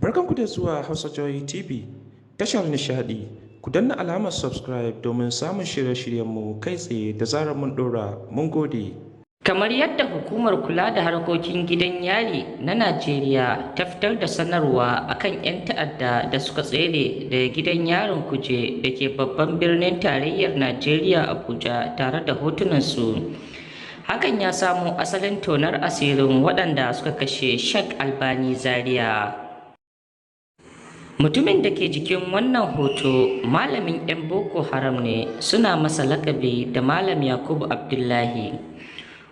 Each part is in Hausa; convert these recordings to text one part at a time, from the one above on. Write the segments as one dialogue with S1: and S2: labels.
S1: Barkanku da zuwa Hausa Joy TV, tashar nishaɗi. Ku danna alamar subscribe domin samun shirye-shiryenmu kai tsaye da zarar mun ɗora. Mun gode.
S2: Kamar yadda Hukumar Kula da Harkokin Gidan Yari na Najeriya ta fitar da sanarwa akan 'yan ta'adda da suka tsere daga gidan yarin Kuje da ke babban birnin tarayyar Najeriya Abuja tare da hotunansu. Hakan ya samo asalin tonar asirin waɗanda suka kashe Sheikh Albani Zaria. Mutumin da ke jikin wannan hoto malamin 'yan Boko Haram ne, suna masa lakabi da Malam Yakubu Abdullahi,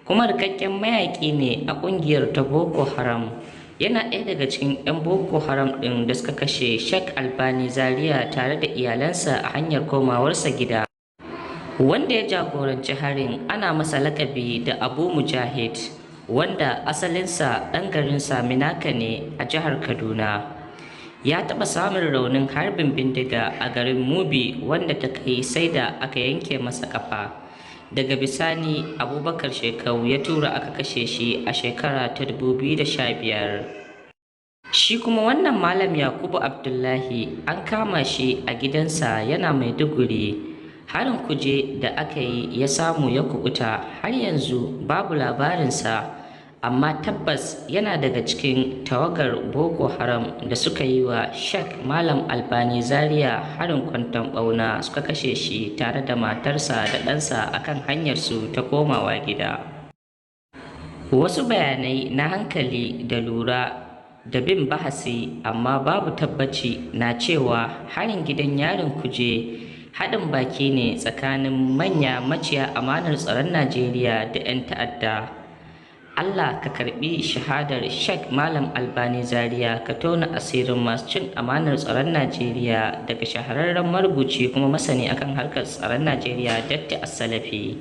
S2: kuma rikakken mayaƙi ne a ƙungiyar ta Boko Haram. Yana ɗaya daga cikin 'yan Boko Haram ɗin da suka kashe Sheikh Albani Zaria tare da iyalansa a hanyar komawarsa gida. Wanda ya jagoranci harin ana masa lakabi da Abu Mujahid, wanda asalinsa ɗan garin Saminaka ne a jihar Kaduna. Ya taɓa samun raunin harbin bindiga a garin Mubi wanda ta kai sai da aka yanke masa ƙafa. Daga bisani Abubakar Shekau ya tura aka kashe shi a shekara ta 2015. Shi kuma wannan Malam Yakubu Abdullahi an kama shi a gidansa yana Maiduguri. Harin Kuje da aka yi ya samu ya kubuta, har yanzu babu labarinsa, amma tabbas yana daga cikin tawagar Boko Haram da suka yi wa Sheikh Malam Albani Zaria harin kwanton ɓauna, suka kashe shi tare da matarsa da ɗansa akan hanyarsu ta komawa gida. Wasu bayanai na hankali da lura da bin bahasi amma babu tabbaci na cewa harin gidan yarin Kuje haɗin baki ne tsakanin manya maciya amanar tsaron Najeriya da 'yan ta'adda. Allah ka karɓi shahadar Sheikh Malam Albani Zaria, ka tona asirin masu cin amanar tsaron Najeriya daga shahararren marubuci kuma masani akan harkar tsaron Najeriya Datti As-Salafi.